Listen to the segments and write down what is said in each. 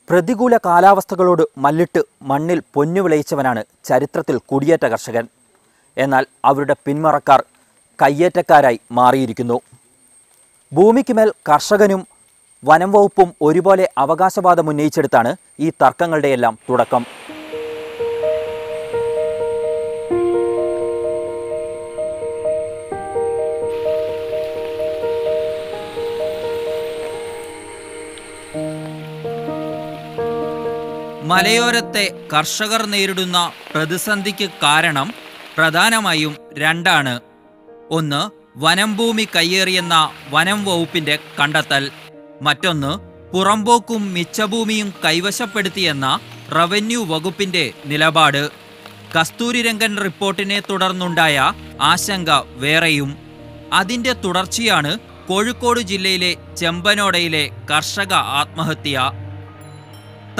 പ്രതികൂല കാലാവസ്ഥകളോട് മല്ലിട്ട് മണ്ണിൽ പൊന്നു വിളയിച്ചവനാണ് ചരിത്രത്തിൽ കുടിയേറ്റ കർഷകൻ. എന്നാൽ അവരുടെ പിന്മറക്കാർ കയ്യേറ്റക്കാരായി മാറിയിരിക്കുന്നു. ഭൂമിക്കുമേൽ കർഷകനും വനം വകുപ്പും ഒരുപോലെ അവകാശവാദം ഉന്നയിച്ചെടുത്താണ് ഈ തർക്കങ്ങളുടെയെല്ലാം തുടക്കം. മലയോരത്തെ കർഷകർ നേരിടുന്ന പ്രതിസന്ധിക്ക് കാരണം പ്രധാനമായും രണ്ടാണ്. ഒന്ന്, വനം ഭൂമി കയ്യേറിയെന്ന വനം വകുപ്പിന്റെ കണ്ടെത്തൽ. മറ്റൊന്ന്, പുറമ്പോക്കും മിച്ചഭൂമിയും കൈവശപ്പെടുത്തിയെന്ന റവന്യൂ വകുപ്പിന്റെ നിലപാട്. കസ്തൂരിരംഗൻ റിപ്പോർട്ടിനെ തുടർന്നുണ്ടായ ആശങ്ക വേറെയും. അതിന്റെ തുടർച്ചയാണ് കോഴിക്കോട് ജില്ലയിലെ ചെമ്പനോടയിലെ കർഷക ആത്മഹത്യ.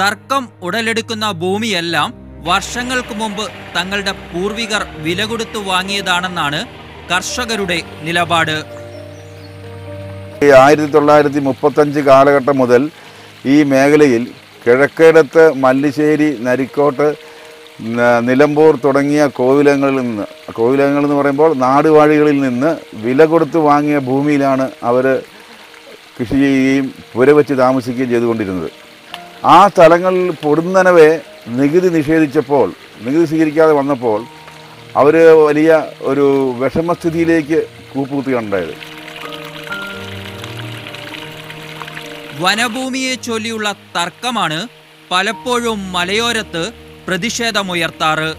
തർക്കം ഉടലെടുക്കുന്ന ഭൂമിയെല്ലാം വർഷങ്ങൾക്ക് മുമ്പ് തങ്ങളുടെ പൂർവികർ വില കൊടുത്തു വാങ്ങിയതാണെന്നാണ് കർഷകരുടെ നിലപാട്. 1935 കാലഘട്ടം മുതൽ ഈ മേഖലയിൽ കിഴക്കേടത്ത്, മല്ലിശ്ശേരി, നരിക്കോട്ട്, നിലമ്പൂർ തുടങ്ങിയ കോവിലങ്ങൾ എന്ന് പറയുമ്പോൾ നാടുവാഴികളിൽ നിന്ന് വില കൊടുത്തു വാങ്ങിയ ഭൂമിയിലാണ് അവർ കൃഷി ചെയ്യുകയും പുരവെച്ച് താമസിക്കുകയും ചെയ്തുകൊണ്ടിരുന്നത്. ആ സ്ഥലങ്ങളിൽ പൊടുന്നനവെ നികുതി നിഷേധിച്ചപ്പോൾ, നികുതി സ്വീകരിക്കാതെ വന്നപ്പോൾ അവർ വലിയ ഒരു വിഷമസ്ഥിതിയിലേക്ക് കൂപ്പുകുത്തുകയുണ്ടായത്. വനഭൂമിയെ ചൊല്ലിയുള്ള തർക്കമാണ് പലപ്പോഴും മലയോരത്ത് പ്രതിഷേധമുയർത്താറ്.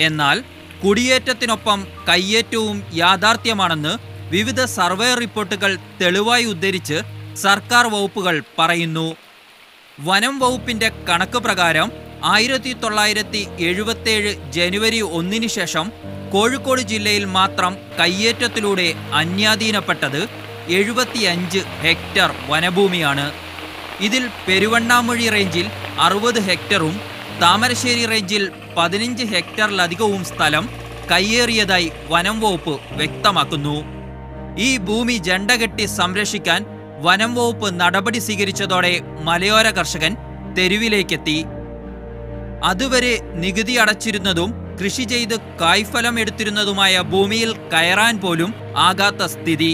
എന്നാൽ കുടിയേറ്റത്തിനൊപ്പം കയ്യേറ്റവും യാഥാർത്ഥ്യമാണെന്ന് വിവിധ സർവേ റിപ്പോർട്ടുകൾ തെളിവായി ഉദ്ധരിച്ച് സർക്കാർ വകുപ്പുകൾ പറയുന്നു. വനം വകുപ്പിന്റെ കണക്ക് പ്രകാരം 1977 ജനുവരി 1 ശേഷം കോഴിക്കോട് ജില്ലയിൽ മാത്രം കയ്യേറ്റത്തിലൂടെ അന്യാധീനപ്പെട്ടത് 75 ഹെക്ടർ വനഭൂമിയാണ്. ഇതിൽ പെരുവണ്ണാമൊഴി റേഞ്ചിൽ 60 ഹെക്ടറും താമരശ്ശേരി റേഞ്ചിൽ 15 ഹെക്ടറിലധികവും സ്ഥലം കയ്യേറിയതായി വനം വകുപ്പ് വ്യക്തമാക്കുന്നു. ഈ ഭൂമി ജണ്ടകെട്ടി സംരക്ഷിക്കാൻ വനം വകുപ്പ് നടപടി സ്വീകരിച്ചതോടെ മലയോര കർഷകൻ തെരുവിലേക്കെത്തി. അതുവരെ നികുതി അടച്ചിരുന്നതും കൃഷി ചെയ്ത് കായ്ഫലം എടുത്തിരുന്നതുമായ ഭൂമിയിൽ കയറാൻ പോലും ആകാത്ത സ്ഥിതി.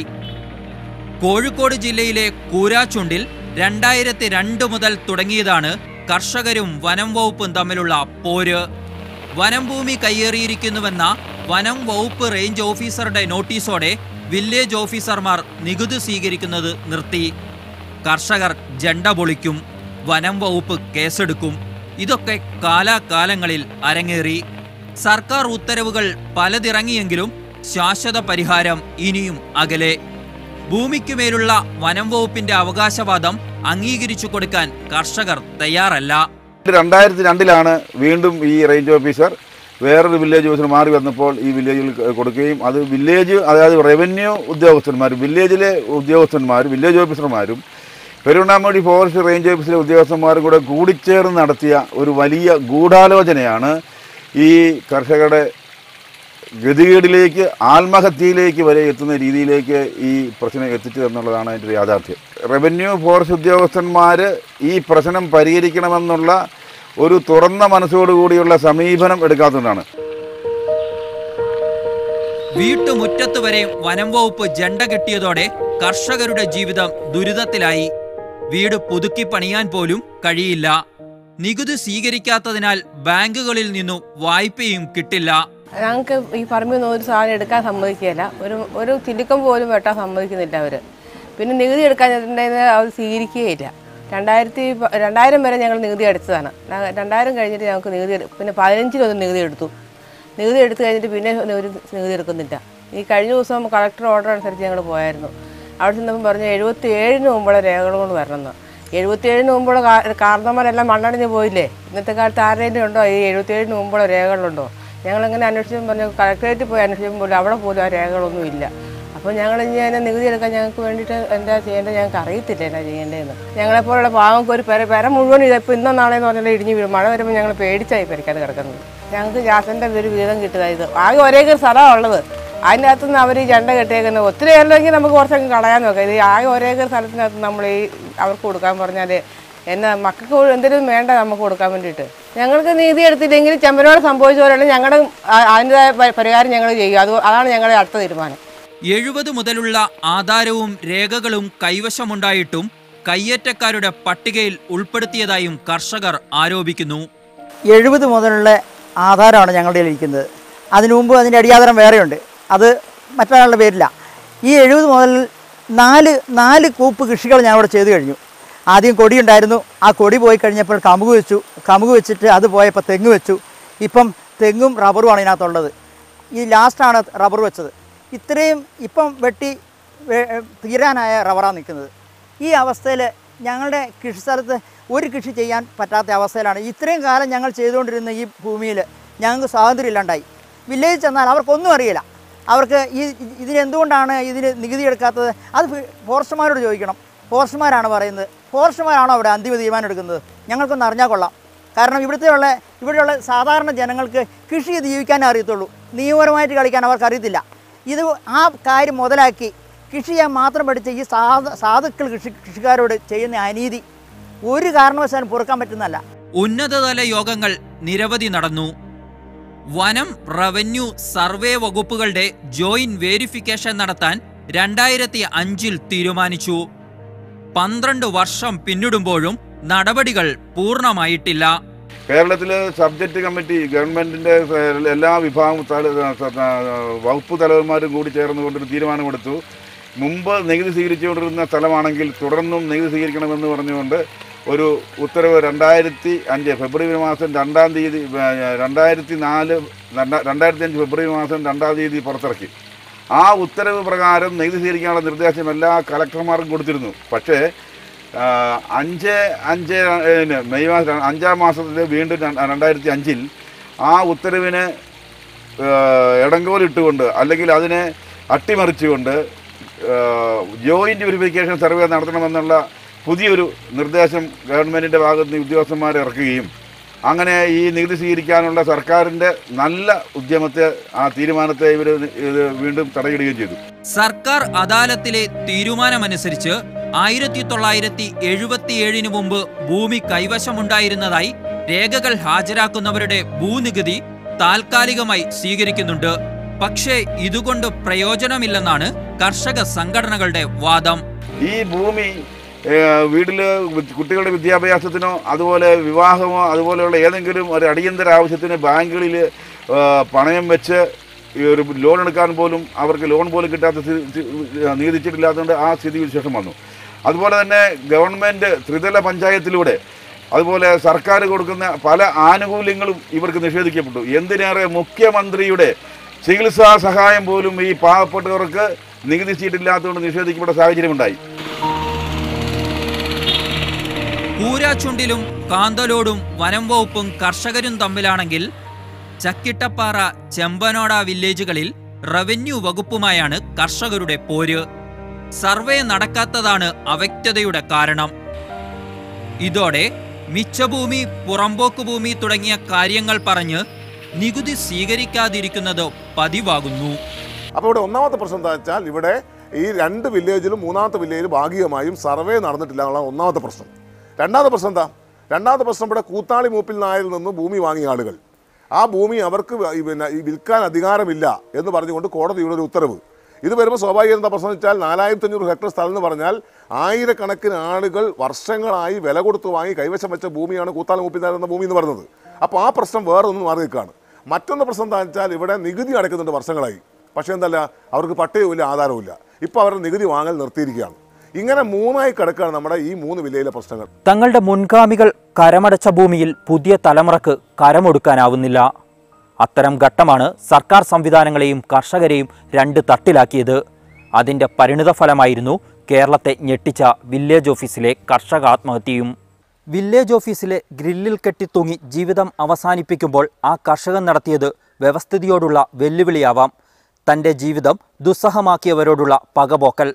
കോഴിക്കോട് ജില്ലയിലെ കൂരാച്ചുണ്ടിൽ 2002 മുതൽ തുടങ്ങിയതാണ് കർഷകരും വനം വകുപ്പും തമ്മിലുള്ള പോര്. വനം ഭൂമി കയ്യേറിയിരിക്കുന്നുവെന്ന വനം വകുപ്പ് റേഞ്ച് ഓഫീസറുടെ നോട്ടീസോടെ വില്ലേജ് ഓഫീസർമാർ നികുതി സ്വീകരിക്കുന്നത് നിർത്തി. കർഷകർ ജണ്ട പൊളിക്കും, വനം വകുപ്പ് കേസെടുക്കും. ഇതൊക്കെ കാലാകാലങ്ങളിൽ അരങ്ങേറി. സർക്കാർ ഉത്തരവുകൾ പലതിറങ്ങിയെങ്കിലും ശാശ്വത പരിഹാരം ഇനിയും അകലെ. ഭൂമിക്കുമേലുള്ള വനം വകുപ്പിന്റെ അവകാശവാദം അംഗീകരിച്ചു കൊടുക്കാൻ കർഷകർ തയ്യാറല്ല. 2002 വീണ്ടും ഈ റേഞ്ച് ഓഫീസർ വേറൊരു വില്ലേജ് ഓഫീസർ മാറി വന്നപ്പോൾ ഈ വില്ലേജിൽ കൊടുക്കുകയും അത് അതായത് റവന്യൂ ഉദ്യോഗസ്ഥന്മാരും വില്ലേജിലെ ഉദ്യോഗസ്ഥന്മാരും വില്ലേജ് ഓഫീസർമാരും പെരുവണ്ണാമൊഴി ഫോറസ്റ്റ് റേഞ്ച് ഓഫീസിലെ ഉദ്യോഗസ്ഥന്മാരും കൂടെ കൂടിച്ചേർന്ന് നടത്തിയ ഒരു വലിയ ഗൂഢാലോചനയാണ് ഈ കർഷകരുടെ ഗതികേടിലേക്ക്, ആത്മഹത്യയിലേക്ക് വരെ എത്തുന്ന രീതിയിലേക്ക് ഈ പ്രശ്നം എത്തിച്ചതെന്നുള്ളതാണ് അതിൻ്റെ യാഥാർത്ഥ്യം. റവന്യൂ ഫോറസ്റ്റ് ഉദ്യോഗസ്ഥന്മാർ ഈ പ്രശ്നം പരിഹരിക്കണമെന്നുള്ള ഒരു തുറന്ന മനസ്സോടുകൂടിയുള്ള സമീപനം എടുക്കാത്തതാണ്. വീട്ടുമുറ്റത്ത് വരെ വനം വകുപ്പ് ജണ്ട കെട്ടിയതോടെ കർഷകരുടെ ജീവിതം ദുരിതത്തിലായി. വീട് പുതുക്കി പണിയാൻ പോലും കഴിയില്ല. നികുതി സ്വീകരിക്കാത്തതിനാൽ ബാങ്കുകളിൽ നിന്നും വായ്പയും കിട്ടില്ല. ഞങ്ങൾക്ക് ഈ പറമ്പിൽ നിന്ന് ഒരു സാധനം എടുക്കാൻ സമ്മതിക്കുകയില്ല. ഒരു ചില്ലിക്കം പോലും വെട്ടാൻ സമ്മതിക്കുന്നില്ല അവർ. പിന്നെ നികുതി എടുക്കാൻ അവർ സ്വീകരിക്കുകയില്ല. 2000 വരെ ഞങ്ങൾ നികുതി അടിച്ചതാണ്. 2000 കഴിഞ്ഞിട്ട് ഞങ്ങൾക്ക് പിന്നെ 15 നികുതി എടുത്തു. നികുതി എടുത്തു കഴിഞ്ഞിട്ട് പിന്നെ ഒരു നികുതി എടുക്കുന്നില്ല. ഈ കഴിഞ്ഞ ദിവസം കളക്ടർ ഓർഡർ അനുസരിച്ച് ഞങ്ങൾ പോയായിരുന്നു. അവിടെ ചെന്നപ്പോൾ പറഞ്ഞു 77 മുമ്പുള്ള രേഖകൾ കൊണ്ട് വരണമെന്ന്. 77 മുമ്പുള്ള കാരണന്മാരെല്ലാം മണ്ണടിഞ്ഞ് പോയില്ലേ? ഇന്നത്തെ കാലത്ത് ആരുടെയും ഉണ്ടോ ഈ 77 മുമ്പുള്ള രേഖകളുണ്ടോ? ഞങ്ങളെങ്ങനെ അന്വേഷിച്ചപ്പോൾ പറഞ്ഞു കളക്ടറേറ്റിൽ പോയി അന്വേഷിച്ചപ്പോൾ പോലും അവിടെ പോലും ആ രേഖകളൊന്നും ഇല്ല. അപ്പോൾ ഞങ്ങൾ ഇനി അതിനെ നികുതി എടുക്കാൻ ഞങ്ങൾക്ക് വേണ്ടിയിട്ട് എന്താ ചെയ്യേണ്ടത് ഞങ്ങൾക്ക് അറിയത്തില്ല എന്നാ ചെയ്യേണ്ടതെന്ന്. ഞങ്ങളെപ്പോലുള്ള പാവങ്ങൾക്ക് ഒരു പെര മുഴുവൻ ഇതിപ്പോൾ ഇന്നോ നാളെയെന്ന് പറഞ്ഞാൽ ഇടിഞ്ഞ് വീഴും. മഴ വരുമ്പോൾ ഞങ്ങൾ പേടിച്ചായി പെരക്കാതെ കിടക്കുന്നത്. ഞങ്ങൾക്ക് ജാസൻ്റെ ഒരു വീതം കിട്ടുന്നത് ആകെ ഒരേക്കർ സ്ഥലമാണ് ഉള്ളത്. അതിൻ്റെ അകത്തുനിന്ന് അവർ ഈ ജണ്ട കെട്ടിയേക്കുന്നത് ഒത്തിരി ഏറെങ്കിൽ നമുക്ക് കുറച്ചൊക്കെ കളയാൻ നോക്കാം. ഇത് ആകെ ഒരേക്കർ സ്ഥലത്തിനകത്ത് നമ്മൾ ഈ അവർക്ക് കൊടുക്കാൻ പറഞ്ഞാൽ എന്നാ മക്കൾക്ക് എന്തെങ്കിലും വേണ്ട നമുക്ക് കൊടുക്കാൻ വേണ്ടിയിട്ട്. ഞങ്ങൾക്ക് നീതി എടുത്തില്ലെങ്കിൽ ചെമ്പനോട് സംഭവിച്ച പോലെയാണ് ഞങ്ങളുടെ അതിൻ്റെതായ പരിഹാരം ഞങ്ങൾ ചെയ്യും. അതാണ് ഞങ്ങളുടെ അടുത്ത തീരുമാനം. 70 മുതലുള്ള ആധാരവും രേഖകളും കൈവശമുണ്ടായിട്ടും കയ്യേറ്റക്കാരുടെ പട്ടികയിൽ ഉൾപ്പെടുത്തിയതായും കർഷകർ ആരോപിക്കുന്നു. 70 മുതലുള്ള ആധാരമാണ് ഞങ്ങളുടെ ഇരിക്കുന്നത്. അതിനു മുമ്പ് അതിൻ്റെ അടിയാധാരം വേറെയുണ്ട്, അത് മറ്റൊരാളുടെ പേരില്ല. ഈ 70 മുതൽ 4 കൂപ്പ് കൃഷികൾ ഞാനിവിടെ ചെയ്തു കഴിഞ്ഞു. ആദ്യം കൊടി ഉണ്ടായിരുന്നു, ആ കൊടി പോയി കഴിഞ്ഞപ്പോൾ കമുക് വെച്ചു, കമുക് വെച്ചിട്ട് അത് പോയപ്പോൾ തെങ്ങ് വെച്ചു. ഇപ്പം തെങ്ങും റബ്ബറുമാണ് ഇതിനകത്തുള്ളത്. ഈ ലാസ്റ്റാണ് റബ്ബർ വെച്ചത്. ഇത്രയും ഇപ്പം വെട്ടി തീരാനായ റബ്ബറാണ് നിൽക്കുന്നത്. ഈ അവസ്ഥയിൽ ഞങ്ങളുടെ കൃഷി സ്ഥലത്ത് ഒരു കൃഷി ചെയ്യാൻ പറ്റാത്ത അവസ്ഥയിലാണ്. ഇത്രയും കാലം ഞങ്ങൾ ചെയ്തുകൊണ്ടിരുന്ന ഈ ഭൂമിയിൽ ഞങ്ങൾക്ക് സ്വാതന്ത്ര്യം ഇല്ലാണ്ടായി. വില്ലേജിൽ ചെന്നാൽ അവർക്കൊന്നും അറിയില്ല. അവർക്ക് ഇതിനെന്തുകൊണ്ടാണ് ഇതിന് നികുതി എടുക്കാത്തത്, അത് ഫോറസ്റ്റുമാരോട് ചോദിക്കണം. ഫോറസ്റ്റുമാരാണ് പറയുന്നത്. ഫോറസ്റ്റുമാരാണോ അവിടെ അന്തിമ തീരുമാനം എടുക്കുന്നത്? ഞങ്ങൾക്കൊന്ന് അറിഞ്ഞാൽ കൊള്ളാം. കാരണം ഇവിടെയുള്ള സാധാരണ ജനങ്ങൾക്ക് കൃഷി ചെയ്ത് ജീവിക്കാനേ അറിയത്തുള്ളൂ, നിയമപരമായിട്ട് കളിക്കാൻ അവർക്ക് അറിയത്തില്ല. ഇത് ആ കാര്യം മുതലാക്കി കൃഷി ചെയ്യാൻ മാത്രം പഠിച്ച ഈ സാധുക്കൾ കൃഷിക്കാരോട് ചെയ്യുന്ന അനീതി ഒരു കാരണവശാലും പൊറുക്കാൻ പറ്റുന്നതല്ല. ഉന്നതതല യോഗങ്ങൾ നിരവധി നടന്നു. വനം, റവന്യൂ, സർവേ വകുപ്പുകളുടെ ജോയിന്റ് വേരിഫിക്കേഷൻ നടത്താൻ 2005 തീരുമാനിച്ചു. 12 വർഷം പിന്നിടുമ്പോഴും നടപടികൾ പൂർണ്ണമായിട്ടില്ല. കേരളത്തിലെ സബ്ജക്റ്റ് കമ്മിറ്റി ഗവൺമെൻറ്റിൻ്റെ എല്ലാ വിഭാഗം വകുപ്പ് തലവന്മാരും കൂടി ചേർന്നുകൊണ്ടൊരു തീരുമാനമെടുത്തു. മുമ്പ് നികുതി സ്വീകരിച്ചുകൊണ്ടിരുന്ന സ്ഥലമാണെങ്കിൽ തുടർന്നും നികുതി സ്വീകരിക്കണമെന്ന് പറഞ്ഞുകൊണ്ട് ഒരു ഉത്തരവ് 2005 ഫെബ്രുവരി മാസം 2-ാം തീയതി 2005 ഫെബ്രുവരി മാസം 2-ാം തീയതി പുറത്തിറക്കി. ആ ഉത്തരവ് പ്രകാരം നികുതി സ്വീകരിക്കാനുള്ള നിർദ്ദേശം എല്ലാ കളക്ടർമാർക്കും കൊടുത്തിരുന്നു. പക്ഷേ 5 മെയ് മാസം 5-ാം മാസത്തിൽ വീണ്ടും 2005 ആ ഉത്തരവിന് ഇടങ്കോലിട്ടുകൊണ്ട് അല്ലെങ്കിൽ അതിനെ അട്ടിമറിച്ചുകൊണ്ട് ജോയിൻറ്റ് വെരിഫിക്കേഷൻ സർവേ നടത്തണമെന്നുള്ള പുതിയൊരു നിർദ്ദേശം ഗവൺമെൻറ്റിൻ്റെ ഭാഗത്ത് നിന്ന് ഉദ്യോഗസ്ഥന്മാർ ഇറക്കുകയും അങ്ങനെ ഈ നികുതി സ്വീകരിക്കാനുള്ള സർക്കാരിൻ്റെ നല്ല ഉദ്യമത്തെ, ആ തീരുമാനത്തെ ഇവർ വീണ്ടും തടയിടുകയും ചെയ്തു. സർക്കാർ അദാലത്തിലെ തീരുമാനമനുസരിച്ച് 1977 മുമ്പ് ഭൂമി കൈവശമുണ്ടായിരുന്നതായി രേഖകൾ ഹാജരാക്കുന്നവരുടെ ഭൂനികുതി താൽക്കാലികമായി സ്വീകരിക്കുന്നുണ്ട്. പക്ഷേ ഇതുകൊണ്ട് പ്രയോജനമില്ലെന്നാണ് കർഷക സംഘടനകളുടെ വാദം. ഈ ഭൂമി വീട്ടിൽ കുട്ടികളുടെ വിദ്യാഭ്യാസത്തിനോ അതുപോലെ വിവാഹമോ അതുപോലെയുള്ള ഏതെങ്കിലും ഒരു അടിയന്തര ആവശ്യത്തിന് ബാങ്കുകളിൽ പണയം വെച്ച് ഒരു ലോൺ എടുക്കാൻ പോലും അവർക്ക് ലോൺ പോലും കിട്ടാത്ത നീതിച്ചിട്ടില്ലാത്തതുകൊണ്ട് ആ സ്ഥിതി വിശേഷം വന്നു. അതുപോലെ തന്നെ ഗവൺമെൻറ് ത്രിതല പഞ്ചായത്തിലൂടെ അതുപോലെ സർക്കാർ കൊടുക്കുന്ന പല ആനുകൂല്യങ്ങളും ഇവർക്ക് നിഷേധിക്കപ്പെട്ടു. എന്തിനേറെ മുഖ്യമന്ത്രിയുടെ ചികിത്സാ സഹായം പോലും ഈ പാവപ്പെട്ടവർക്ക് നികുതി ചീട്ടില്ലാത്തതുകൊണ്ട് നിഷേധിക്കപ്പെട്ട സാഹചര്യമുണ്ടായി. കൂരാച്ചുണ്ടിലും കാന്തലോടും വനം വകുപ്പും കർഷകരും തമ്മിലാണെങ്കിൽ ചക്കിട്ടപ്പാറ, ചെമ്പനോട വില്ലേജുകളിൽ റവന്യൂ വകുപ്പുമായാണ് കർഷകരുടെ പോര്. സർവേ നടക്കാത്തതാണ് അവ്യക്തതയുടെ കാരണം. ഇതോടെ മിച്ചഭൂമി, പുറമ്പോക്ക് ഭൂമി തുടങ്ങിയ കാര്യങ്ങൾ പറഞ്ഞ് നികുതി സ്വീകരിക്കാതിരിക്കുന്നത് പതിവാകുന്നു. അപ്പോൾ ഇവിടെ ഒന്നാമത്തെ പ്രശ്നം എന്താ വെച്ചാൽ ഇവിടെ ഈ 2 വില്ലേജിലും 3-ാമത്തെ വില്ലേജിലും ഭാഗികമായും സർവേ നടന്നിട്ടില്ല എന്നുള്ള ഒന്നാമത്തെ പ്രശ്നം. രണ്ടാമത്തെ പ്രശ്നം എന്താ? രണ്ടാമത്തെ പ്രശ്നം ഇവിടെ കൂത്താളി മൂപ്പിൽ നായരിൽ നിന്ന് ഭൂമി വാങ്ങിയ ആളുകൾ ആ ഭൂമി അവർക്ക് വിൽക്കാൻ അധികാരമില്ല എന്ന് പറഞ്ഞുകൊണ്ട് കോടതിയുടെ ഒരു ഉത്തരവ്. ഇത് വരുമ്പോൾ സ്വാഭാവികം എന്താ പ്രശ്നം വെച്ചാൽ 4500 ഹെക്ടർ സ്ഥലം എന്ന് പറഞ്ഞാൽ ആയിരക്കണക്കിന് ആളുകൾ വർഷങ്ങളായി വില കൊടുത്ത് വാങ്ങി കൈവശം വെച്ച ഭൂമിയാണ് കൂത്താളി മൂപ്പിൽ നായർ എന്ന ഭൂമി എന്ന് പറയുന്നത്. അപ്പോൾ ആ പ്രശ്നം വേറെ ഒന്നും മാറി നിൽക്കുകയാണ്. മറ്റൊന്ന് പ്രശ്നം എന്താ വെച്ചാൽ ഇവിടെ നികുതി അടയ്ക്കുന്നുണ്ട് വർഷങ്ങളായി. പക്ഷേ എന്തല്ല, അവർക്ക് പട്ടയവുമില്ല, ആധാരവുമില്ല. ഇപ്പോൾ അവരുടെ നികുതി വാങ്ങൽ നിർത്തിയിരിക്കുകയാണ്. ഇങ്ങനെ 3ആയി കിടക്കുകയാണ് നമ്മുടെ ഈ 3 വില്ലയിലെ പ്രശ്നങ്ങൾ. തങ്ങളുടെ മുൻഗാമികൾ കരമടച്ച ഭൂമിയിൽ പുതിയ തലമുറക്ക് കരമൊടുക്കാനാവുന്നില്ല. അത്തരം ഘട്ടമാണ് സർക്കാർ സംവിധാനങ്ങളെയും കർഷകരെയും 2 തട്ടിലാക്കിയത്. അതിൻ്റെ പരിണിതഫലമായിരുന്നു കേരളത്തെ ഞെട്ടിച്ച വില്ലേജ് ഓഫീസിലെ കർഷക ആത്മഹത്യയും. വില്ലേജ് ഓഫീസിലെ ഗ്രില്ലിൽ കെട്ടിത്തൂങ്ങി ജീവിതം അവസാനിപ്പിക്കുമ്പോൾ ആ കർഷകൻ നടത്തിയത് വ്യവസ്ഥിതിയോടുള്ള വെല്ലുവിളിയാവാം, തൻ്റെ ജീവിതം ദുസ്സഹമാക്കിയവരോടുള്ള പകപോക്കൽ.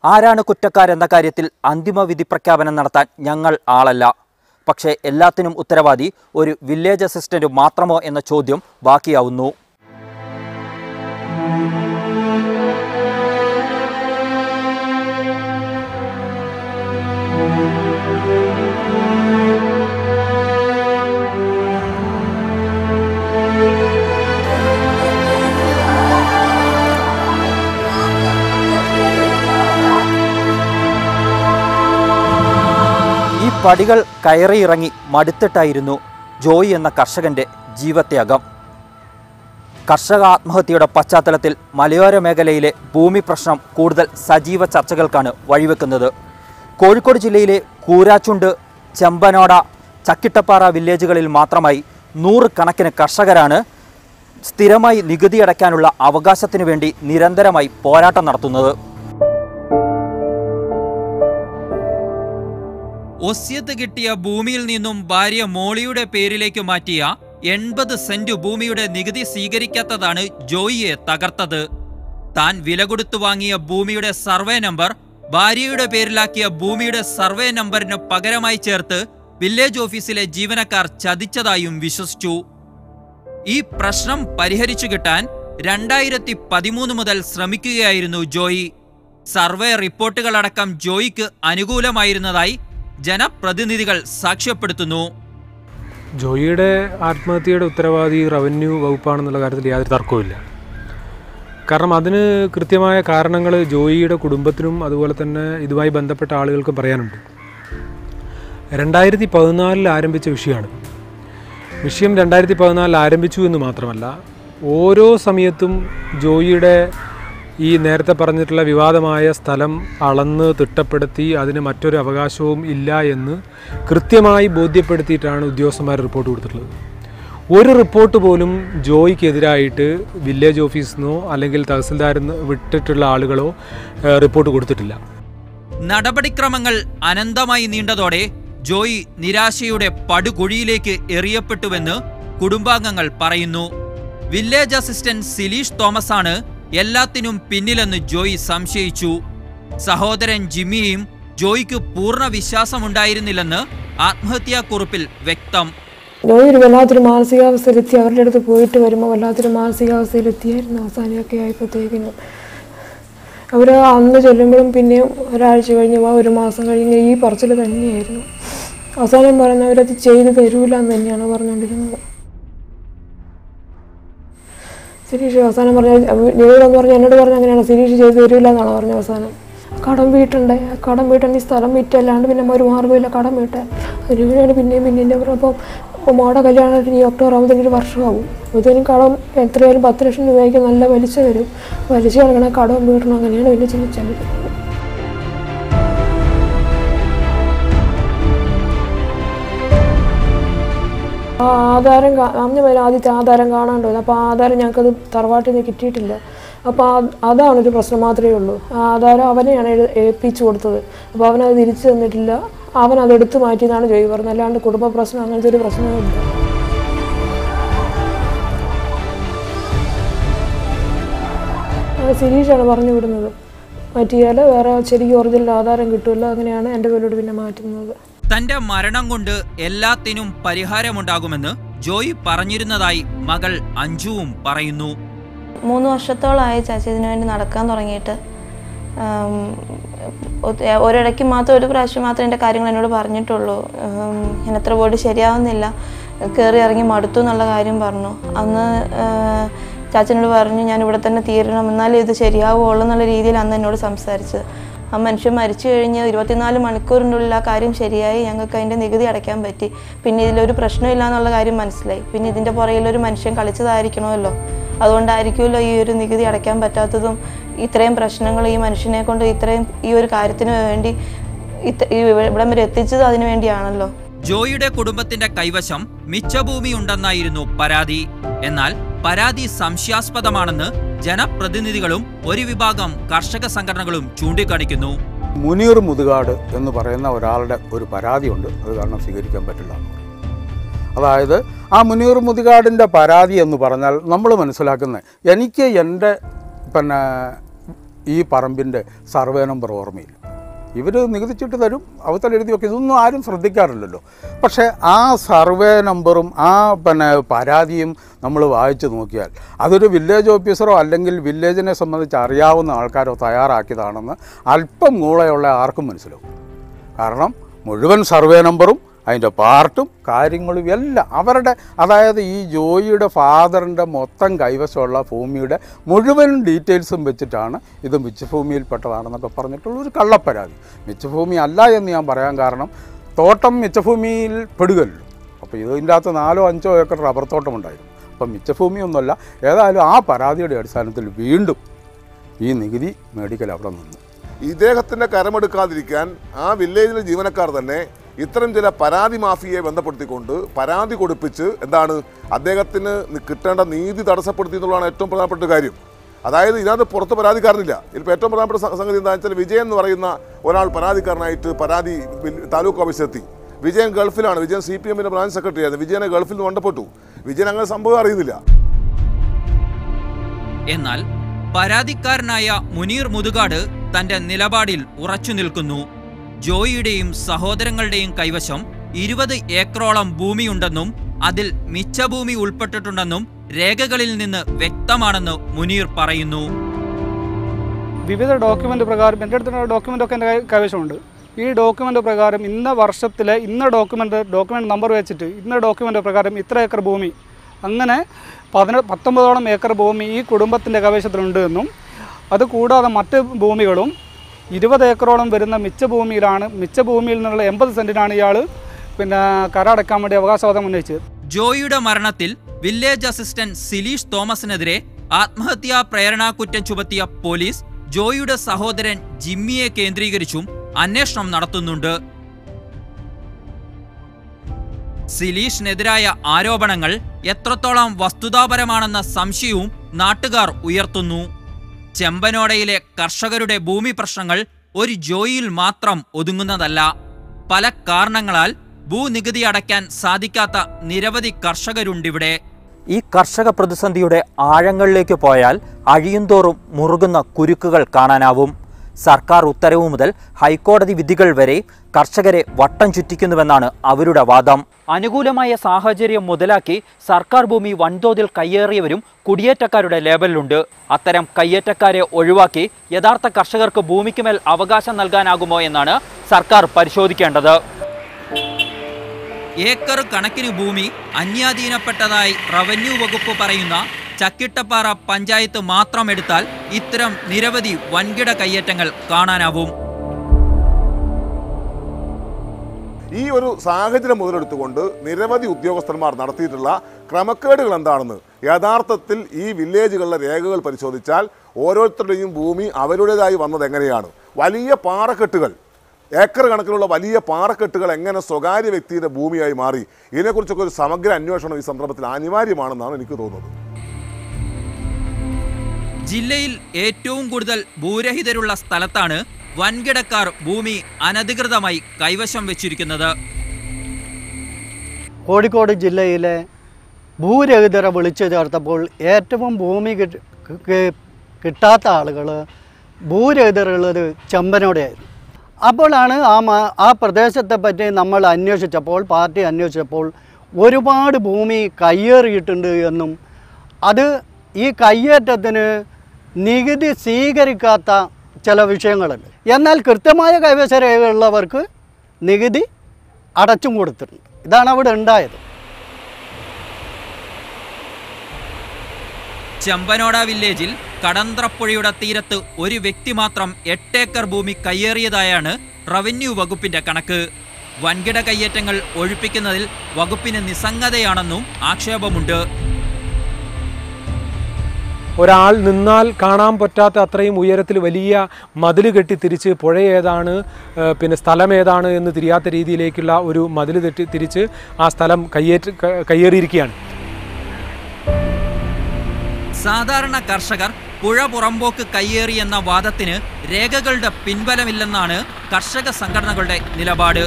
ആരാണ് കുറ്റക്കാരെന്ന കാര്യത്തിൽ അന്തിമ വിധി പ്രഖ്യാപനം നടത്താൻ ഞങ്ങൾ ആളല്ല. പക്ഷേ എല്ലാത്തിനും ഉത്തരവാദി ഒരു വില്ലേജ് അസിസ്റ്റന്റ് മാത്രമോ എന്ന ചോദ്യം ബാക്കിയാവുന്നു. പടികൾ കയറിയിറങ്ങി മടുത്തിട്ടായിരുന്നു ജോയി എന്ന കർഷകൻ്റെ ജീവത്യാഗം. കർഷക ആത്മഹത്യയുടെ പശ്ചാത്തലത്തിൽ മലയോര മേഖലയിലെ ഭൂമി പ്രശ്നം കൂടുതൽ സജീവ ചർച്ചകൾക്കാണ് വഴിവെക്കുന്നത്. കോഴിക്കോട് ജില്ലയിലെ കൂരാച്ചുണ്ട്, ചെമ്പനോട, ചക്കിട്ടപ്പാറ വില്ലേജുകളിൽ മാത്രമായി 100 കണക്കിന് കർഷകരാണ് സ്ഥിരമായി നികുതി അടയ്ക്കാനുള്ള അവകാശത്തിനു വേണ്ടി നിരന്തരമായി പോരാട്ടം നടത്തുന്നത്. ഒസ്യത്ത് കിട്ടിയ ഭൂമിയിൽ നിന്നും ഭാര്യ മോളിയുടെ പേരിലേക്ക് മാറ്റിയ 80 സെന്റ് ഭൂമിയുടെ നികുതി സ്വീകരിക്കാത്തതാണ് ജോയിയെ തകർത്തത്. താൻ വില കൊടുത്തു വാങ്ങിയ ഭൂമിയുടെ സർവേ നമ്പർ ഭാര്യയുടെ പേരിലാക്കിയ ഭൂമിയുടെ സർവേ നമ്പറിന് പകരമായി ചേർത്ത് വില്ലേജ് ഓഫീസിലെ ജീവനക്കാർ ചതിച്ചതായും വിശ്വസിച്ചു. ഈ പ്രശ്നം പരിഹരിച്ചു കിട്ടാൻ 2013 മുതൽ ശ്രമിക്കുകയായിരുന്നു ജോയി. സർവേ റിപ്പോർട്ടുകളടക്കം ജോയിക്ക് അനുകൂലമായിരുന്നതായി ജനപ്രതിനിധികൾ സാക്ഷ്യപ്പെടുത്തുന്നു. ജോയിയുടെ ആത്മഹത്യയുടെ ഉത്തരവാദി റവന്യൂ വകുപ്പാണെന്നുള്ള കാര്യത്തിൽ യാതൊരു തർക്കവുമില്ല. കാരണം അതിന് കൃത്യമായ കാരണങ്ങൾ ജോയിയുടെ കുടുംബത്തിനും അതുപോലെ തന്നെ ഇതുമായി ബന്ധപ്പെട്ട ആളുകൾക്കും പറയാനുണ്ട്. 2014 ആരംഭിച്ച വിഷയമാണ്. വിഷയം 2014 ആരംഭിച്ചു എന്ന് മാത്രമല്ല, ഓരോ സമയത്തും ജോയിയുടെ ഈ നേരത്തെ പറഞ്ഞിട്ടുള്ള വിവാദമായ സ്ഥലം അളന്ന് തിട്ടപ്പെടുത്തി അതിന് മറ്റൊരു അവകാശവും ഇല്ല എന്ന് കൃത്യമായി ബോധ്യപ്പെടുത്തിയിട്ടാണ് ഉദ്യോഗസ്ഥന്മാർ റിപ്പോർട്ട് കൊടുത്തിട്ടുള്ളത്. ഒരു റിപ്പോർട്ട് പോലും ജോയിക്കെതിരായിട്ട് വില്ലേജ് ഓഫീസിൽ നിന്നോ അല്ലെങ്കിൽ തഹസിൽദാരിൽ നിന്ന് വിട്ടിട്ടുള്ള ആളുകളോ റിപ്പോർട്ട് കൊടുത്തിട്ടില്ല. നടപടിക്രമങ്ങൾ അനന്തമായി നീണ്ടതോടെ ജോയി നിരാശയുടെ പടുകുഴിയിലേക്ക് എറിയപ്പെട്ടുവെന്ന് കുടുംബാംഗങ്ങൾ പറയുന്നു. വില്ലേജ് അസിസ്റ്റന്റ് സിലീഷ് തോമസാണ് എല്ലാത്തിനും പിന്നിലെന്ന് ജോയി സംശയിച്ചു. സഹോദരൻ ജിമ്മിയും ജോയിക്ക് പൂർണ്ണ വിശ്വാസമുണ്ടായിരുന്നില്ലെന്ന് ആത്മഹത്യാക്കുറിപ്പിൽ വ്യക്തം. ജോയി ഒരു വല്ലാത്തൊരു മാനസികാവസ്ഥയിലെത്തി. അവരുടെ അടുത്ത് പോയിട്ട് വരുമ്പോൾ വല്ലാത്തൊരു മാനസികാവസ്ഥയിലെത്തിയായിരുന്നു. അവസാനമൊക്കെ ആയപ്പോഴത്തേക്കിനും അവർ അന്ന് ചെല്ലുമ്പോഴും പിന്നെയും ഒരാഴ്ച കഴിഞ്ഞ് ഒരു മാസം കഴിഞ്ഞ് ഈ പറച്ചിൽ തന്നെയായിരുന്നു. അവസാനം പറഞ്ഞവരത് ചെയ്ത് തരൂല എന്ന് തന്നെയാണ് പറഞ്ഞുകൊണ്ടിരുന്നത്. സിരീഷ് അവസാനം പറഞ്ഞ ജോയിലെന്ന് പറഞ്ഞാൽ എന്നോട് പറഞ്ഞ അങ്ങനെയാണ്, സിരീഷ് ചെയ്ത് തരൂല എന്നാണ് പറഞ്ഞത്. അവസാനം കടം വീട്ടുണ്ടേ, കടം വീട്ടേണ്ട, ഈ സ്ഥലം വിറ്റല്ലാണ്ട് പിന്നെ ഒരു മാർഗ്ഗമില്ല, കടം വീട്ടാൻ. അതിന് വേണ്ടിയാണ് പിന്നെയും പറഞ്ഞപ്പോൾ മോടെ കല്യാണത്തിന് ഈ ഒക്ടോബർ ആകുമ്പോഴത്തേക്കും 1 വർഷമാകും. അപ്പോഴത്തേനും കടം എത്രയായാലും 10 ലക്ഷം രൂപയ്ക്ക് നല്ല പലിശ വരും. പലിശ കളയണം, കടം വീട്ടണം, അങ്ങനെയാണ് വലിയ ചിന്തിച്ചത്. ആധാരം ആദ്യത്തെ ആധാരം കാണാണ്ടോ, അപ്പോൾ ആധാരം ഞങ്ങൾക്കത് തറവാട്ടിൽ നിന്ന് കിട്ടിയിട്ടില്ല. അപ്പോൾ അതാണൊരു പ്രശ്നം മാത്രമേ ഉള്ളൂ. ആ ആധാരം അവനെയാണ് ഏൽപ്പിച്ചു കൊടുത്തത്. അപ്പോൾ അവനത് തിരിച്ചു തന്നിട്ടില്ല. അവനതെടുത്ത് മാറ്റിയെന്നാണ് ജോയി പറഞ്ഞത്. അല്ലാണ്ട് കുടുംബ പ്രശ്നം അങ്ങനത്തെ ഒരു പ്രശ്നവുമില്ല. സിരീഷാണ് പറഞ്ഞു വിടുന്നത്. മാറ്റിയാൽ വേറെ ശരിക്കും ഒറിജിനൽ ആധാരം കിട്ടുമല്ലോ, അങ്ങനെയാണ് എൻ്റെ പേരോട് പിന്നെ മാറ്റുന്നത്. തന്റെ മരണം കൊണ്ട് എല്ലാത്തിനും പരിഹാരമുണ്ടാകുമെന്ന് ജോയി പറഞ്ഞിരുന്നതായി മകൾ അഞ്ജുവും പറയുന്നു. 3 വർഷത്തോളമായി ചാച്ചി ഇതിനു വേണ്ടി നടക്കാൻ തുടങ്ങിയിട്ട്. ഒരിടയ്ക്ക് മാത്രം, ഒരു പ്രാവശ്യം മാത്രം എൻ്റെ കാര്യങ്ങൾ എന്നോട് പറഞ്ഞിട്ടുള്ളൂ. ഞാൻ എത്ര പോയിട്ട് ശരിയാവുന്നില്ല, കയറി ഇറങ്ങി മടുത്തു എന്നുള്ള കാര്യം പറഞ്ഞു. അന്ന് ചാച്ചനോട് പറഞ്ഞു ഞാൻ ഇവിടെ തന്നെ തീരണം, എന്നാലും ഇത് ശരിയാവുള്ളൂ എന്നുള്ള രീതിയിൽ അന്ന് എന്നോട് സംസാരിച്ചത്. ആ മനുഷ്യൻ മരിച്ചു കഴിഞ്ഞ് 24 മണിക്കൂറിൻ്റെ ഉള്ളിൽ ആ കാര്യം ശരിയായി. ഞങ്ങൾക്ക് അതിൻ്റെ നികുതി അടയ്ക്കാൻ പറ്റി. പിന്നെ ഇതിലൊരു പ്രശ്നമില്ല എന്നുള്ള കാര്യം മനസ്സിലായി. പിന്നെ ഇതിൻ്റെ പുറകിലൊരു മനുഷ്യൻ കളിച്ചതായിരിക്കണമല്ലോ, അതുകൊണ്ടായിരിക്കുമല്ലോ ഈ ഒരു നികുതി അടയ്ക്കാൻ പറ്റാത്തതും ഇത്രയും പ്രശ്നങ്ങൾ ഈ മനുഷ്യനെ കൊണ്ട് ഇത്രയും ഈ ഒരു കാര്യത്തിന് വേണ്ടി ഇവിടം വരെ എത്തിച്ചത് അതിനു വേണ്ടിയാണല്ലോ. ജോയിയുടെ കുടുംബത്തിന്റെ കൈവശം മിച്ചഭൂമി ഉണ്ടെന്നായിരുന്നു പരാതി. എന്നാൽ പരാതി സംശയാസ്പദമാണെന്ന് ജനപ്രതിനിധികളും ഒരു വിഭാഗം കർഷക സംഘടനകളും ചൂണ്ടിക്കാണിക്കുന്നു. മുനീർ മുതുകാട് എന്ന് പറയുന്ന ഒരാളുടെ ഒരു പരാതിയുണ്ട്, അത് കാരണം സ്വീകരിക്കാൻ പറ്റില്ല എന്ന് പറയും. അതായത് ആ മുനീർ മുതുകാടിൻ്റെ പരാതി എന്ന് പറഞ്ഞാൽ നമ്മൾ മനസ്സിലാക്കുന്നത്, എനിക്ക് എൻ്റെ ഈ പറമ്പിൻ്റെ സർവേ നമ്പർ ഓർമ്മയില്ല. ഇവർ നികുതിച്ചിട്ട് തരും, അവത്തൽ എഴുതി വെക്കും, ഇതൊന്നും ആരും ശ്രദ്ധിക്കാറില്ലല്ലോ. പക്ഷേ ആ സർവേ നമ്പറും ആ പരാതിയും നമ്മൾ വായിച്ചു നോക്കിയാൽ അതൊരു വില്ലേജ് ഓഫീസറോ അല്ലെങ്കിൽ വില്ലേജിനെ സംബന്ധിച്ച് അറിയാവുന്ന ആൾക്കാരോ തയ്യാറാക്കിയതാണെന്ന് അല്പം മൂളയുള്ള ആർക്കും മനസ്സിലാവും. കാരണം മുഴുവൻ സർവേ നമ്പറും അതിൻ്റെ പാർട്ടും കാര്യങ്ങളും എല്ലാം അവരുടെ, അതായത് ഈ ജോയിയുടെ ഫാദറിൻ്റെ മൊത്തം കൈവശമുള്ള ഭൂമിയുടെ മുഴുവൻ ഡീറ്റെയിൽസും വെച്ചിട്ടാണ് ഇത് മിച്ചഭൂമിയിൽപ്പെട്ടതാണെന്നൊക്കെ പറഞ്ഞിട്ടുള്ളൊരു കള്ളപ്പരാതി. മിച്ചഭൂമി അല്ല എന്ന് ഞാൻ പറയാൻ കാരണം, തോട്ടം മിച്ചഭൂമിയിൽ പെടുകയല്ലോ. അപ്പോൾ ഇതിൻ്റെ അകത്ത് 4-5 ഏക്കർ റബ്ബർ തോട്ടമുണ്ടായിരുന്നു. അപ്പം മിച്ചഭൂമിയൊന്നുമല്ല. ഏതായാലും ആ പരാതിയുടെ അടിസ്ഥാനത്തിൽ വീണ്ടും ഈ നികുതി മേടിക്കൽ അവിടെ നിന്നു. ഇദ്ദേഹത്തിൻ്റെ കരമെടുക്കാതിരിക്കാൻ ആ വില്ലേജിലെ ജീവനക്കാർ തന്നെ ഇത്തരം ചില പരാതി മാഫിയയെ ബന്ധപ്പെടുത്തിക്കൊണ്ട് പരാതി കൊടുപ്പിച്ച് എന്താണ് അദ്ദേഹത്തിന് കിട്ടേണ്ട നീതി തടസ്സപ്പെടുത്തി എന്നുള്ളതാണ് ഏറ്റവും പ്രധാനപ്പെട്ട കാര്യം. അതായത് ഇതിനകത്ത് പുറത്ത് പരാതിക്കാരനില്ല. ഇതിപ്പോൾ ഏറ്റവും പ്രധാനപ്പെട്ട സംഗതി എന്താണെന്ന് വെച്ചാൽ വിജയൻ എന്ന് പറയുന്ന ഒരാൾ പരാതിക്കാരനായിട്ട് പരാതി താലൂക്ക് ഓഫീസിലെത്തി. വിജയൻ ഗൾഫിലാണ്. വിജയൻ CPM-ന്റെ ബ്രാഞ്ച് സെക്രട്ടറി ആയിരുന്നു. വിജയനെ ഗൾഫിൽ നിന്ന് കൊണ്ടപ്പെട്ടു. വിജയൻ അങ്ങനെ സംഭവം അറിയുന്നില്ല. എന്നാൽ പരാതിക്കാരനായ മുനീർ മുതുകാട് തന്റെ നിലപാടിൽ ഉറച്ചു നിൽക്കുന്നു. ജോയിയുടെയും സഹോദരങ്ങളുടെയും കൈവശം 20 ഏക്കറോളം ഭൂമിയുണ്ടെന്നും അതിൽ മിച്ചഭൂമി ഉൾപ്പെട്ടിട്ടുണ്ടെന്നും രേഖകളിൽ നിന്ന് വ്യക്തമാണെന്ന് മുനീർ പറയുന്നു. വിവിധ ഡോക്യുമെന്റ് പ്രകാരം എൻ്റെ അടുത്തുള്ള ഡോക്യുമെന്റ് ഒക്കെ എൻ്റെ കൈവശമുണ്ട്. ഈ ഡോക്യുമെന്റ് പ്രകാരം ഇന്ന വർഷത്തിലെ ഇന്ന ഡോക്യുമെന്റ് നമ്പർ വെച്ചിട്ട് ഇന്ന ഡോക്യുമെന്റ് പ്രകാരം ഇത്ര ഏക്കർ ഭൂമി, അങ്ങനെ 19ഓളം ഏക്കർ ഭൂമി ഈ കുടുംബത്തിൻ്റെ കൈവശത്തിലുണ്ട് എന്നും അതുകൂടാതെ മറ്റ് ഭൂമികളും 20 ഏക്കറോളം വരുന്ന മിച്ചഭൂമിയിൽ നിന്നുള്ള 80 സെൻറ്റിനാണ് ഇയാൾ കരടക്കാൻ വേണ്ടി അവകാശവാദം ഉന്നയിച്ചത്. ജോയിയുടെ മരണത്തിൽ വില്ലേജ് അസിസ്റ്റന്റ് സിലീഷ് തോമസിനെതിരെ ആത്മഹത്യാ പ്രേരണാ കുറ്റം ചുമത്തിയ പോലീസ് ജോയിയുടെ സഹോദരൻ ജിമ്മിയെ കേന്ദ്രീകരിച്ചും അന്വേഷണം നടത്തുന്നുണ്ട്. സിലീഷിനെതിരായ ആരോപണങ്ങൾ എത്രത്തോളം വസ്തുതാപരമാണെന്ന സംശയവും നാട്ടുകാർ ഉയർത്തുന്നു. ചെമ്പനോടയിലെ കർഷകരുടെ ഭൂമി പ്രശ്നങ്ങൾ ഒരു ജോയിയിൽ മാത്രം ഒതുങ്ങുന്നതല്ല. പല കാരണങ്ങളാൽ ഭൂനികുതി അടയ്ക്കാൻ സാധിക്കാത്ത നിരവധി കർഷകരുണ്ടിവിടെ. ഈ കർഷക പ്രതിസന്ധിയുടെ ആഴങ്ങളിലേക്ക് പോയാൽ അഴിയുന്തോറും മുറുകുന്ന കുരുക്കുകൾ കാണാനാവും. സർക്കാർ ഉത്തരവ് മുതൽ ഹൈക്കോടതി വിധികൾ വരെ കർഷകരെ വട്ടം ചുറ്റിക്കുന്നുവെന്നാണ് അവരുടെ വാദം. അനുകൂലമായ സാഹചര്യം മുതലാക്കി സർക്കാർ ഭൂമി വൻതോതിൽ കയ്യേറിയവരും കുടിയേറ്റക്കാരുടെ ലേബലിലുണ്ട്. അത്തരം കയ്യേറ്റക്കാരെ ഒഴിവാക്കി യഥാർത്ഥ കർഷകർക്ക് ഭൂമിക്കുമേൽ അവകാശം നൽകാനാകുമോ എന്നാണ് സർക്കാർ പരിശോധിക്കേണ്ടത്. ഏക്കർ കണക്കിന് ഭൂമി അന്യാധീനപ്പെട്ടതായി റവന്യൂ വകുപ്പ് പറയുന്ന ചക്കിട്ടപ്പാറ പഞ്ചായത്ത് മാത്രം എടുത്താൽ ഇത്തരം നിരവധി വൻകിട കയ്യേറ്റങ്ങൾ കാണാനാവും. ഈ ഒരു സാഹചര്യം മുതലെടുത്തുകൊണ്ട് നിരവധി ഉദ്യോഗസ്ഥന്മാർ നടത്തിയിട്ടുള്ള ക്രമക്കേടുകൾ എന്താണെന്ന് യഥാർത്ഥത്തിൽ ഈ വില്ലേജുകളിലെ രേഖകൾ പരിശോധിച്ചാൽ ഓരോരുത്തരുടെയും ഭൂമി അവരുടേതായി വന്നത് എങ്ങനെയാണ്, വലിയ പാറക്കെട്ടുകൾ, ഏക്കർ കണക്കിലുള്ള വലിയ പാറക്കെട്ടുകൾ എങ്ങനെ സ്വകാര്യ വ്യക്തിയുടെ ഭൂമിയായി മാറി, ഇതിനെക്കുറിച്ചൊക്കെ ഒരു സമഗ്ര അന്വേഷണം ഈ സന്ദർഭത്തിൽ അനിവാര്യമാണെന്നാണ് എനിക്ക് തോന്നുന്നത്. ജില്ലയിൽ ഏറ്റവും കൂടുതൽ ഭൂരഹിതരുള്ള സ്ഥലത്താണ് വൻകിടക്കാർ ഭൂമി അനധികൃതമായി കൈവശം വെച്ചിരിക്കുന്നത്. കോഴിക്കോട് ജില്ലയിലെ ഭൂരഹിതരെ വിളിച്ചു ചേർത്തപ്പോൾ ഏറ്റവും ഭൂമി കിട്ടാത്ത ആളുകൾ ഭൂരഹിതരുള്ളത് ചെമ്പനോടെയായിരുന്നു. അപ്പോഴാണ് ആ പ്രദേശത്തെ പറ്റി നമ്മൾ പാർട്ടി അന്വേഷിച്ചപ്പോൾ ഒരുപാട് ഭൂമി കയ്യേറിയിട്ടുണ്ട് എന്നും അത് ഈ കയ്യേറ്റത്തിന് നികുതി സ്വീകരിക്കാത്ത ചില വിഷയങ്ങളുണ്ട്. എന്നാൽ കൃത്യമായ കൈവശ രേഖയുള്ളവർക്ക് നികുതി അടച്ചും കൊടുത്തിട്ടുണ്ട്. ഇതാണ് അവിടെ ഉണ്ടായത്. ചെമ്പനോട വില്ലേജിൽ കടന്ത്രപ്പുഴയുടെ തീരത്ത് ഒരു വ്യക്തി മാത്രം 8 ഏക്കർ ഭൂമി കയ്യേറിയതായാണ് റവന്യൂ വകുപ്പിന്റെ കണക്ക്. വൻകിട കയ്യേറ്റങ്ങൾ ഒഴിപ്പിക്കുന്നതിൽ വകുപ്പിന് നിസ്സംഗതയാണെന്നും ആക്ഷേപമുണ്ട്. ഒരാൾ നിന്നാൽ കാണാൻ പറ്റാത്ത അത്രയും ഉയരത്തിൽ വലിയ മതിൽ കെട്ടി തിരിച്ച് പുഴ ഏതാണ് സ്ഥലം ഏതാണ് എന്ന് തിരിയാത്ത രീതിയിലേക്കുള്ള ഒരു മതിൽ തിരിച്ച് ആ സ്ഥലം കയ്യേറിയിരിക്കുകയാണ്. സാധാരണ കർഷകർ പുഴ പുറമ്പോക്ക് കയ്യേറിയെന്ന വാദത്തിന് രേഖകളുടെ പിൻബലമില്ലെന്നാണ് കർഷക സംഘടനകളുടെ നിലപാട്.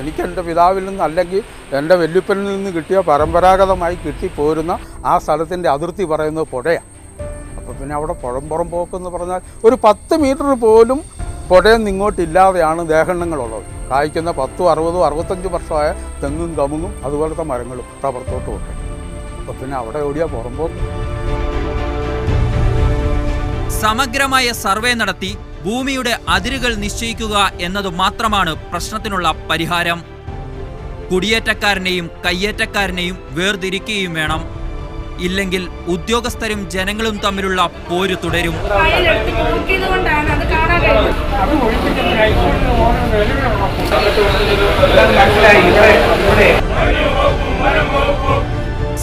എനിക്ക് എൻ്റെ പിതാവിൽ നിന്ന് അല്ലെങ്കിൽ എൻ്റെ വല്യപ്പനിൽ നിന്ന് കിട്ടിയ പരമ്പരാഗതമായി കിട്ടിപ്പോരുന്ന ആ സ്ഥലത്തിൻ്റെ അതിർത്തി പറയുന്നത് പുഴയാണ്. അപ്പോൾ പിന്നെ അവിടെ പുറം പോക്കെന്ന് പറഞ്ഞാൽ ഒരു 10 മീറ്റർ പോലും പുഴയിൽ നിന്ന് ഇങ്ങോട്ടില്ലാതെയാണ് ദേഹണ്ണങ്ങളുള്ളത്. കായ്ക്കുന്ന 10, 60, 65 വർഷമായ തെങ്ങും കമുങ്ങും അതുപോലത്തെ മരങ്ങളും റബ്ബർത്തോട്ടും ഉണ്ട്. അപ്പോൾ പിന്നെ അവിടെ എവിടെയാ പുറമ്പോക്ക്? സമഗ്രമായ സർവേ നടത്തി ഭൂമിയുടെ അതിരുകൾ നിശ്ചയിക്കുക എന്നതു മാത്രമാണ് പ്രശ്നത്തിനുള്ള പരിഹാരം. കുടിയേറ്റക്കാരനെയും കയ്യേറ്റക്കാരനെയും വേർതിരിക്കുകയും വേണം. ഇല്ലെങ്കിൽ ഉദ്യോഗസ്ഥരും ജനങ്ങളും തമ്മിലുള്ള പോര് തുടരും.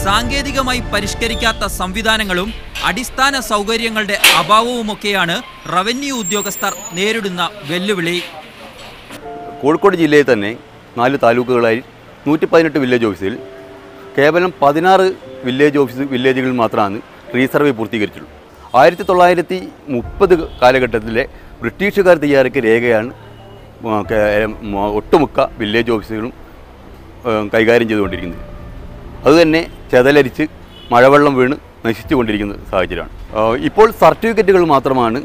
സാങ്കേതികമായി പരിഷ്കരിക്കാത്ത സംവിധാനങ്ങളും അടിസ്ഥാന സൗകര്യങ്ങളുടെ അഭാവവുമൊക്കെയാണ് റവന്യൂ ഉദ്യോഗസ്ഥർ നേരിടുന്ന വെല്ലുവിളി. കോഴിക്കോട് ജില്ലയിൽ തന്നെ 4 താലൂക്കുകളായി 118 വില്ലേജ് ഓഫീസിൽ കേവലം 16 വില്ലേജുകളിൽ മാത്രമാണ് റീസർവേ പൂർത്തീകരിച്ചുള്ളൂ. 1930 കാലഘട്ടത്തിലെ ബ്രിട്ടീഷുകാർ തയ്യാറാക്കിയ രേഖയാണ് ഒട്ടുമുക്ക വില്ലേജ് ഓഫീസുകളും കൈകാര്യം ചെയ്തുകൊണ്ടിരിക്കുന്നത്. അതുതന്നെ ചെതലരിച്ച് മഴവെള്ളം വീണ് നശിച്ചുകൊണ്ടിരിക്കുന്ന സാഹചര്യമാണ്. ഇപ്പോൾ സർട്ടിഫിക്കറ്റുകൾ മാത്രമാണ്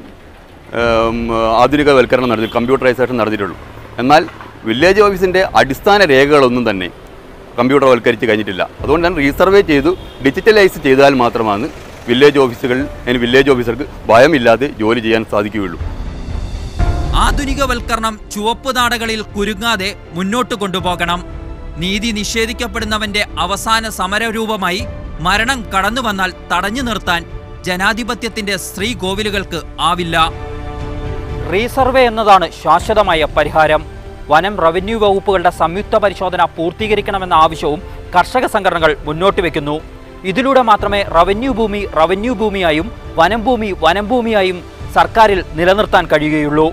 ആധുനികവൽക്കരണം നടത്തി, കമ്പ്യൂട്ടറൈസേഷൻ നടത്തിയിട്ടുള്ളൂ. എന്നാൽ വില്ലേജ് ഓഫീസിൻ്റെ അടിസ്ഥാന രേഖകളൊന്നും തന്നെ കമ്പ്യൂട്ടർവൽക്കരിച്ച് കഴിഞ്ഞിട്ടില്ല. അതുകൊണ്ട് തന്നെ റീസർവേ ചെയ്തു ഡിജിറ്റലൈസ് ചെയ്താൽ മാത്രമാണ് വില്ലേജ് ഓഫീസർക്ക് ഭയമില്ലാതെ ജോലി ചെയ്യാൻ സാധിക്കുകയുള്ളൂ. ആധുനികവൽക്കരണം ചുവപ്പ് നാടകളിൽ കുരുങ്ങാതെ മുന്നോട്ട് കൊണ്ടുപോകണം. നീതി നിഷേധിക്കപ്പെടുന്നവന്റെ അവസാന സമരരൂപമായി മരണം കടന്നു വന്നാൽ തടഞ്ഞു നിർത്താൻ ജനാധിപത്യത്തിന്റെ ശ്രീകോവിലുകൾക്ക് ആവില്ല. റീസർവേ എന്നതാണ് ശാശ്വതമായ പരിഹാരം. വനം റവന്യൂ വകുപ്പുകളുടെ സംയുക്ത പരിശോധന പൂർത്തീകരിക്കണമെന്ന ആവശ്യവും കർഷക സംഘടനകൾ മുന്നോട്ട് വയ്ക്കുന്നു. ഇതിലൂടെ മാത്രമേ റവന്യൂ ഭൂമി റവന്യൂ ഭൂമിയായും വനം ഭൂമി വനം ഭൂമിയായും സർക്കാരിൽ നിലനിർത്താൻ കഴിയുകയുള്ളൂ.